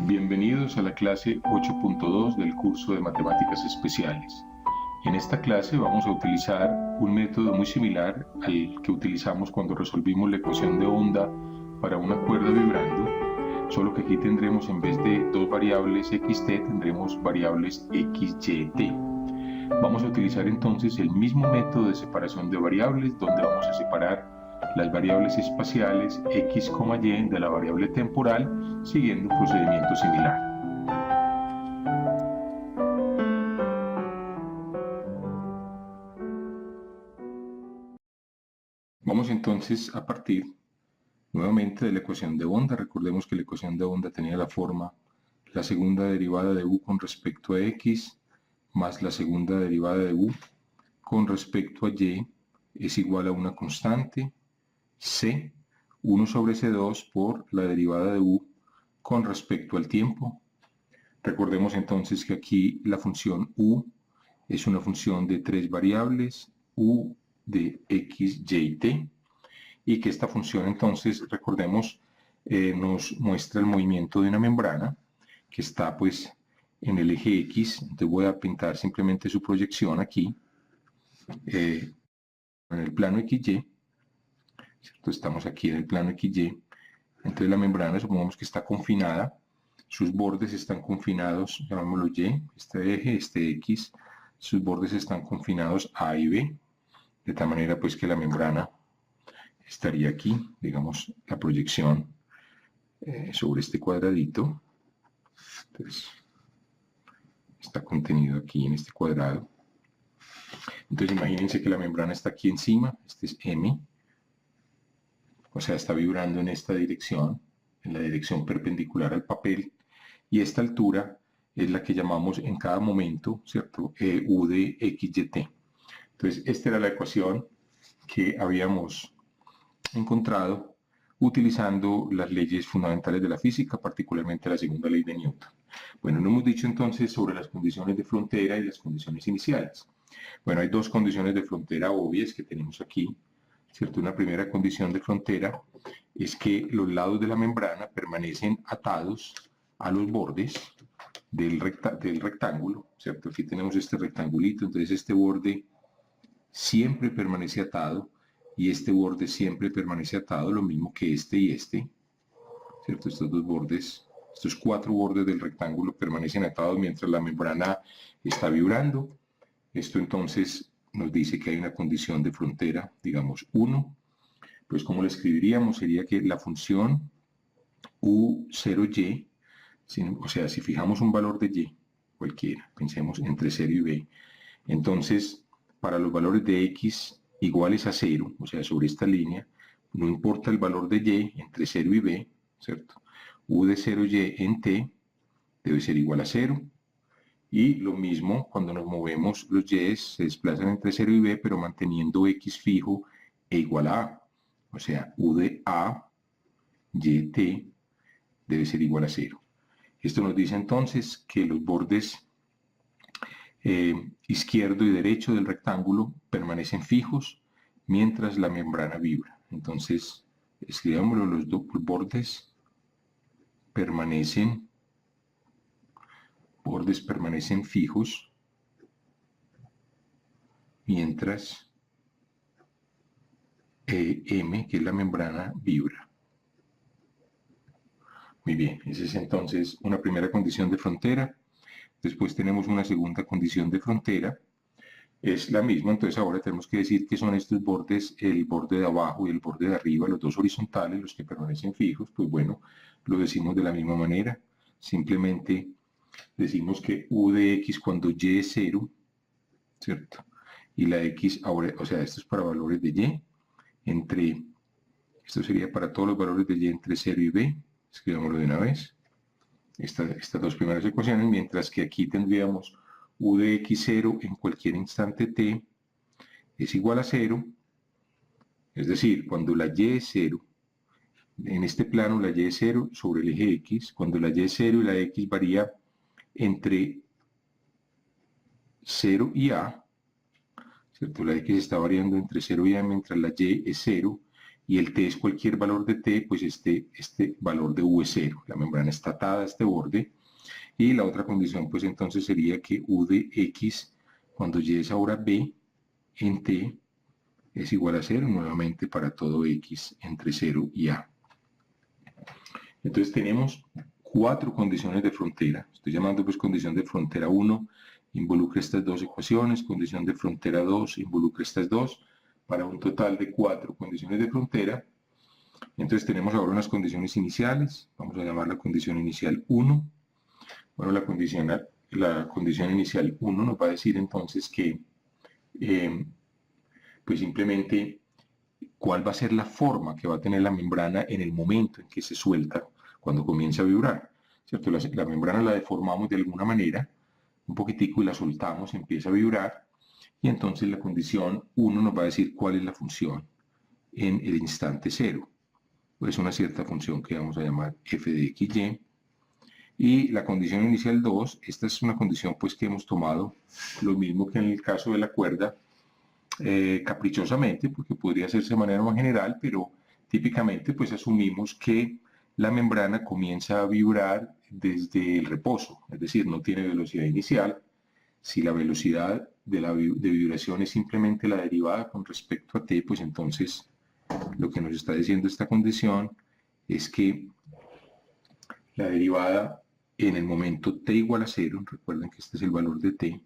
Bienvenidos a la clase 8.2 del curso de Matemáticas Especiales. En esta clase vamos a utilizar un método muy similar al que utilizamos cuando resolvimos la ecuación de onda para una cuerda vibrando, solo que aquí tendremos, en vez de dos variables xt, tendremos variables x, y, t. Vamos a utilizar entonces el mismo método de separación de variables, donde vamos a separar las variables espaciales x, y de la variable temporal, siguiendo un procedimiento similar. Vamos entonces a partir nuevamente de la ecuación de onda. Recordemos que la ecuación de onda tenía la forma: la segunda derivada de u con respecto a x más la segunda derivada de u con respecto a y es igual a una constante, c, 1 sobre c2 por la derivada de u con respecto al tiempo. Recordemos entonces que aquí la función u es una función de tres variables, u de x, y, t, y que esta función entonces, recordemos, nos muestra el movimiento de una membrana que está pues en el eje x. Entonces voy a pintar simplemente su proyección aquí, en el plano XY, ¿cierto? Estamos aquí en el plano XY. Entonces la membrana, supongamos que está confinada, sus bordes están confinados, llamémoslo Y, este eje, este X, sus bordes están confinados A y B, de tal manera pues que la membrana estaría aquí, digamos, la proyección sobre este cuadradito. Entonces, está contenido aquí en este cuadrado. Entonces imagínense que la membrana está aquí encima, este es M, o sea, está vibrando en esta dirección, en la dirección perpendicular al papel, y esta altura es la que llamamos en cada momento, ¿cierto? U de x, y, t. Entonces, esta era la ecuación que habíamos encontrado utilizando las leyes fundamentales de la física, particularmente la segunda ley de Newton. Bueno, no hemos dicho entonces sobre las condiciones de frontera y las condiciones iniciales. Bueno, hay dos condiciones de frontera obvias que tenemos aquí, ¿cierto? Una primera condición de frontera es que los lados de la membrana permanecen atados a los bordes del rectángulo, ¿cierto? Aquí tenemos este rectangulito, entonces este borde siempre permanece atado y este borde siempre permanece atado, lo mismo que este y este, ¿cierto? Estos dos bordes, estos cuatro bordes del rectángulo permanecen atados mientras la membrana está vibrando. Esto entonces nos dice que hay una condición de frontera, digamos 1. Pues ¿cómo la escribiríamos? Sería que la función u0y, o sea, si fijamos un valor de y, cualquiera, pensemos entre 0 y b, entonces para los valores de x iguales a 0, o sea, sobre esta línea, no importa el valor de y entre 0 y b, ¿cierto? U de 0y en t debe ser igual a 0. Y lo mismo cuando nos movemos, los y se desplazan entre 0 y b, pero manteniendo x fijo e igual a a. O sea, u de a, y, t debe ser igual a 0. Esto nos dice entonces que los bordes izquierdo y derecho del rectángulo permanecen fijos mientras la membrana vibra. Entonces, escribámoslo: los bordes permanecen fijos mientras M, que es la membrana, vibra. Muy bien, esa es entonces una primera condición de frontera. Después tenemos una segunda condición de frontera. Es la misma, entonces ahora tenemos que decir que son estos bordes, el borde de abajo y el borde de arriba, los dos horizontales, los que permanecen fijos. Pues bueno, lo decimos de la misma manera. Simplemente decimos que u de x cuando y es 0, ¿cierto? Y la x ahora, o sea, esto es para valores de y, esto sería para todos los valores de y entre 0 y b, escribámoslo de una vez, estas dos primeras ecuaciones, mientras que aquí tendríamos u de x0 en cualquier instante t es igual a 0, es decir, cuando la y es 0, en este plano la y es 0 sobre el eje x, cuando la y es 0 y la x varía entre 0 y a, ¿cierto? La x está variando entre 0 y a mientras la y es 0, y el t es cualquier valor de t, pues este valor de u es 0. La membrana está atada a este borde. Y la otra condición, pues entonces sería que u de x, cuando y es ahora b, en t, es igual a 0 nuevamente para todo x entre 0 y a. Entonces tenemos 4 condiciones de frontera. Estoy llamando pues condición de frontera 1, involucra estas dos ecuaciones, condición de frontera 2, involucra estas dos, para un total de 4 condiciones de frontera. Entonces tenemos ahora unas condiciones iniciales, vamos a llamar la condición inicial 1. Bueno, la condición inicial 1 nos va a decir entonces que pues simplemente cuál va a ser la forma que va a tener la membrana en el momento en que se suelta, cuando comienza a vibrar, ¿cierto? La membrana la deformamos de alguna manera, un poquitico, y la soltamos, empieza a vibrar, y entonces la condición 1 nos va a decir cuál es la función en el instante 0. Es una cierta función que vamos a llamar f de xy. Y la condición inicial 2, esta es una condición pues que hemos tomado, lo mismo que en el caso de la cuerda, caprichosamente, porque podría hacerse de manera más general, pero típicamente pues asumimos que la membrana comienza a vibrar desde el reposo, es decir, no tiene velocidad inicial. Si la velocidad de vibración es simplemente la derivada con respecto a t, pues entonces lo que nos está diciendo esta condición es que la derivada en el momento t igual a 0, recuerden que este es el valor de t,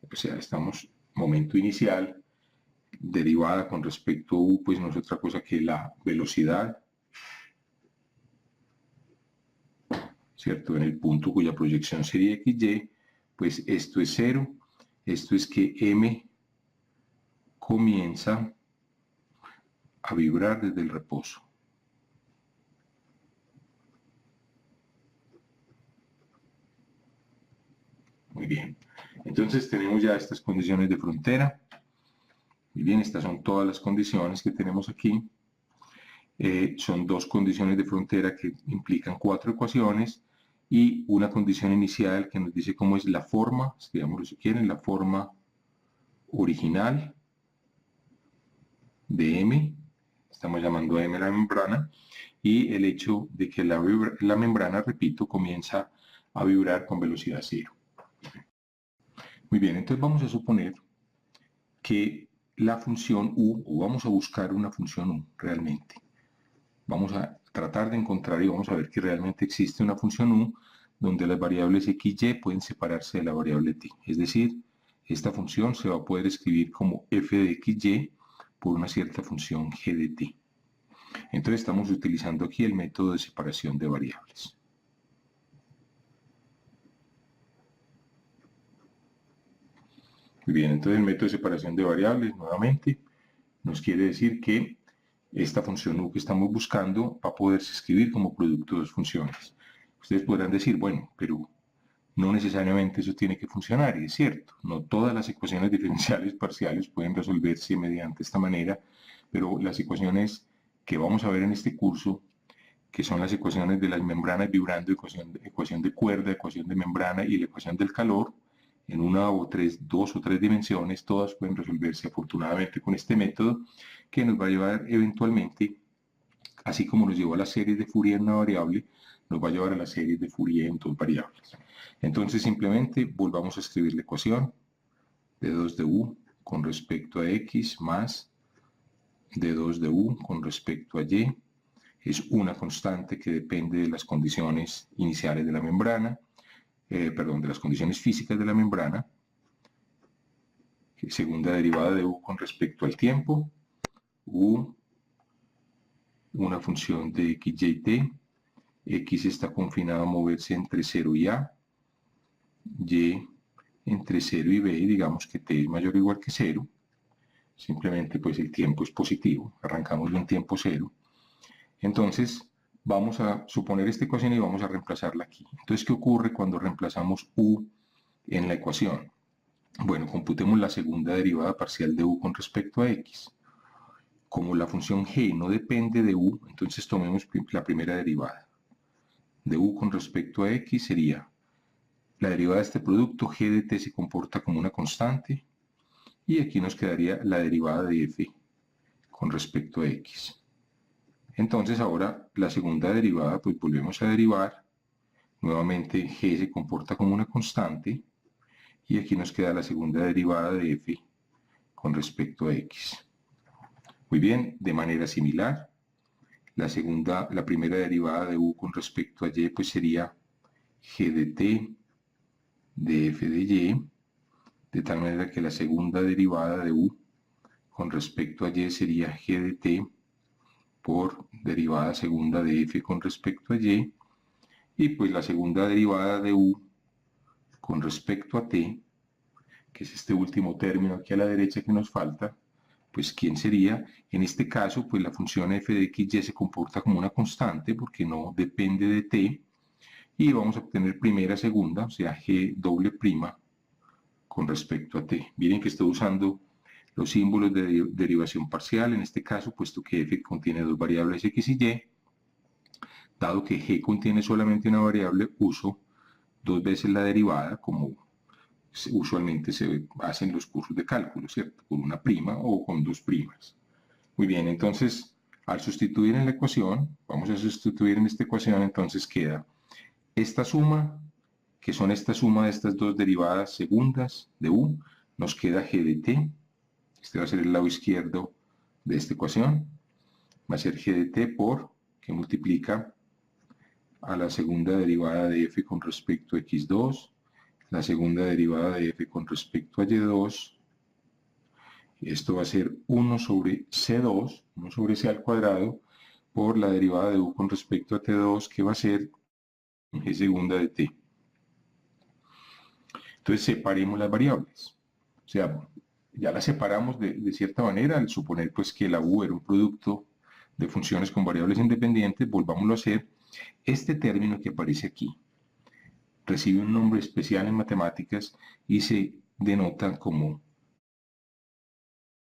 o sea, estamos momento inicial, derivada con respecto a u, pues no es otra cosa que la velocidad, ¿cierto? En el punto cuya proyección sería xy, pues esto es 0, esto es que m comienza a vibrar desde el reposo. Muy bien, entonces tenemos ya estas condiciones de frontera. Muy bien, estas son todas las condiciones que tenemos aquí. Son dos condiciones de frontera que implican 4 ecuaciones y una condición inicial que nos dice cómo es la forma, escribámoslo si quieren, la forma original de M, estamos llamando a M la membrana, y el hecho de que la membrana, repito, comienza a vibrar con velocidad 0. Muy bien, entonces vamos a suponer que la función u, o vamos a buscar una función u realmente. Vamos a tratar de encontrar y vamos a ver que realmente existe una función u donde las variables x, y pueden separarse de la variable t. Es decir, esta función se va a poder escribir como f de x, y por una cierta función g de t. Entonces estamos utilizando aquí el método de separación de variables. Muy bien, entonces el método de separación de variables, nuevamente, nos quiere decir que esta función u que estamos buscando va a poderse escribir como producto de dos funciones. Ustedes podrán decir, bueno, pero no necesariamente eso tiene que funcionar, y es cierto, no todas las ecuaciones diferenciales parciales pueden resolverse mediante esta manera, pero las ecuaciones que vamos a ver en este curso, que son las ecuaciones de las membranas vibrando, ecuación de cuerda, ecuación de membrana y la ecuación del calor, en dos o tres dimensiones, todas pueden resolverse afortunadamente con este método, que nos va a llevar eventualmente, así como nos llevó a la serie de Fourier en una variable, nos va a llevar a la serie de Fourier en dos variables. Entonces simplemente volvamos a escribir la ecuación de 2 de u con respecto a x más de 2 de u con respecto a y. Es una constante que depende de las condiciones iniciales de la membrana, de las condiciones físicas de la membrana. Segunda derivada de u con respecto al tiempo. U, una función de x, y, t. X está confinado a moverse entre 0 y a. Y entre 0 y b, digamos que t es mayor o igual que 0. Simplemente pues el tiempo es positivo. Arrancamos de un tiempo 0. Entonces, vamos a suponer esta ecuación y vamos a reemplazarla aquí. Entonces, ¿qué ocurre cuando reemplazamos u en la ecuación? Bueno, computemos la segunda derivada parcial de u con respecto a x. Como la función g no depende de u, entonces tomemos la primera derivada. De u con respecto a x sería la derivada de este producto, g de t se comporta como una constante, y aquí nos quedaría la derivada de f con respecto a x. Entonces ahora la segunda derivada, pues volvemos a derivar. Nuevamente g se comporta como una constante y aquí nos queda la segunda derivada de f con respecto a x. Muy bien, de manera similar, la primera derivada de u con respecto a y pues sería g de t de f de y, de tal manera que la segunda derivada de u con respecto a y sería g de t por derivada segunda de f con respecto a y, y pues la segunda derivada de u con respecto a t, que es este último término aquí a la derecha que nos falta, pues ¿quién sería? En este caso, pues la función f de x y se comporta como una constante porque no depende de t, y vamos a obtener primera, segunda, o sea, g doble prima con respecto a t. Miren que estoy usando los símbolos de derivación parcial, en este caso, puesto que f contiene dos variables x y y, dado que g contiene solamente una variable, uso dos veces la derivada, como usualmente se hacen los cursos de cálculo, ¿cierto? Con una prima o con dos primas. Muy bien, entonces, al sustituir en la ecuación, vamos a sustituir en esta ecuación, entonces queda esta suma, que son esta suma de estas dos derivadas segundas de u, nos queda g de t, este va a ser el lado izquierdo de esta ecuación, va a ser g de t por, que multiplica a la segunda derivada de f con respecto a x2, la segunda derivada de f con respecto a y2, esto va a ser 1 sobre c2, 1 sobre c al cuadrado, por la derivada de u con respecto a t2, que va a ser g segunda de t. Entonces separemos las variables. O sea, ya las separamos de cierta manera, al suponer pues que la u era un producto de funciones con variables independientes, volvámoslo a hacer. Este término que aparece aquí recibe un nombre especial en matemáticas y se denota como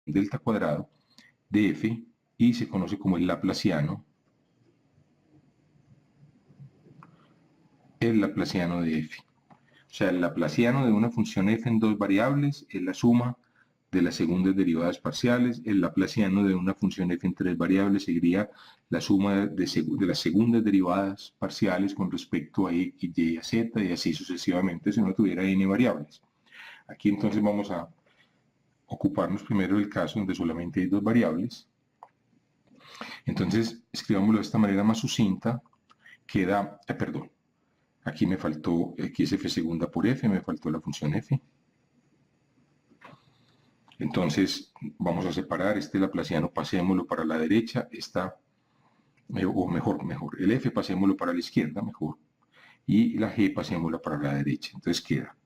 delta cuadrado de f y se conoce como el laplaciano de f. O sea, el laplaciano de una función f en dos variables es la suma de las segundas derivadas parciales. El laplaciano de una función f en tres variables sería la suma de las segundas derivadas parciales con respecto a x, y, a z, y así sucesivamente si no tuviera n variables. Aquí entonces vamos a ocuparnos primero del caso donde solamente hay dos variables. Entonces, escribámoslo de esta manera más sucinta. Queda, perdón, aquí me faltó x f segunda por f, me faltó la función f. Entonces, vamos a separar este laplaciano, pasémoslo para la derecha, o mejor, el f pasémoslo para la izquierda, mejor, y la g pasémosla para la derecha. Entonces queda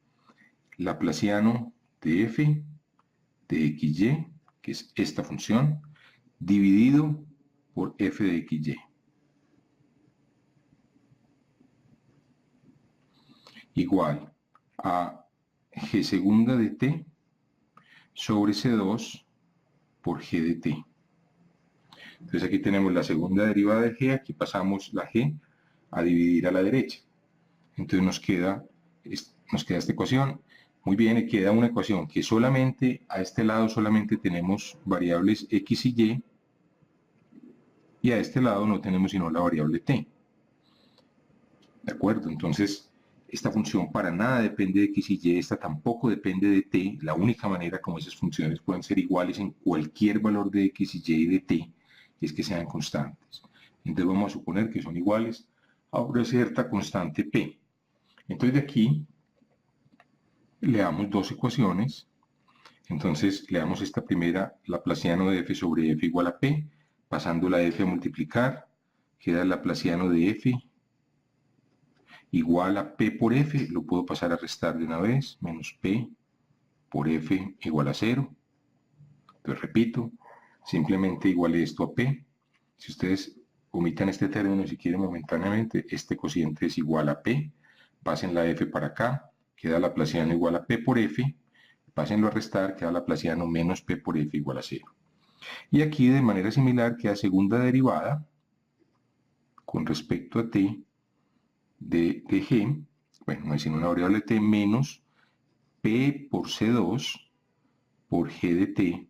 laplaciano de f de xy, que es esta función, dividido por f de xy. Igual a g segunda de t sobre c2 por g de t. Entonces aquí tenemos la segunda derivada de g, aquí pasamos la g a dividir a la derecha. Entonces nos queda esta ecuación. Muy bien, y queda una ecuación que solamente, a este lado solamente tenemos variables x y a este lado no tenemos sino la variable t. ¿De acuerdo? Entonces, esta función para nada depende de x y, esta tampoco depende de t. La única manera como esas funciones pueden ser iguales en cualquier valor de x y de t es que sean constantes. Entonces vamos a suponer que son iguales a una cierta constante p. Entonces de aquí le damos dos ecuaciones. Entonces le damos esta primera, laplaciano de f sobre f igual a p, pasando la f a multiplicar, queda el laplaciano de f igual a p por f, lo puedo pasar a restar de una vez, menos p por f igual a 0. Entonces repito, simplemente iguale esto a p. Si ustedes omitan este término si quieren momentáneamente, este cociente es igual a p, pasen la f para acá, queda laplaciano igual a p por f, pásenlo a restar, queda laplaciano menos p por f igual a 0. Y aquí de manera similar queda segunda derivada con respecto a t de g, bueno, no es sino una variable t menos p por c2 por g de t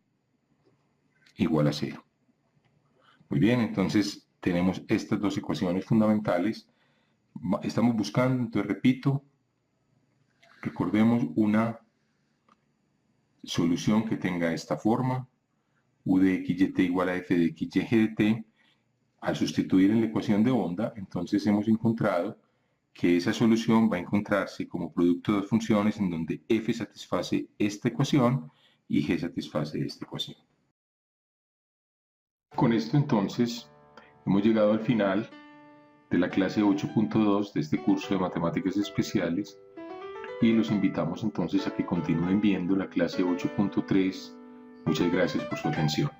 igual a 0. Muy bien, entonces tenemos estas dos ecuaciones fundamentales. Estamos buscando, entonces repito, recordemos una solución que tenga esta forma, u de x y t igual a f de x y g de t. Al sustituir en la ecuación de onda, entonces hemos encontrado que esa solución va a encontrarse como producto de dos funciones en donde f satisface esta ecuación y g satisface esta ecuación. Con esto entonces hemos llegado al final de la clase 8.2 de este curso de matemáticas especiales y los invitamos entonces a que continúen viendo la clase 8.3. Muchas gracias por su atención.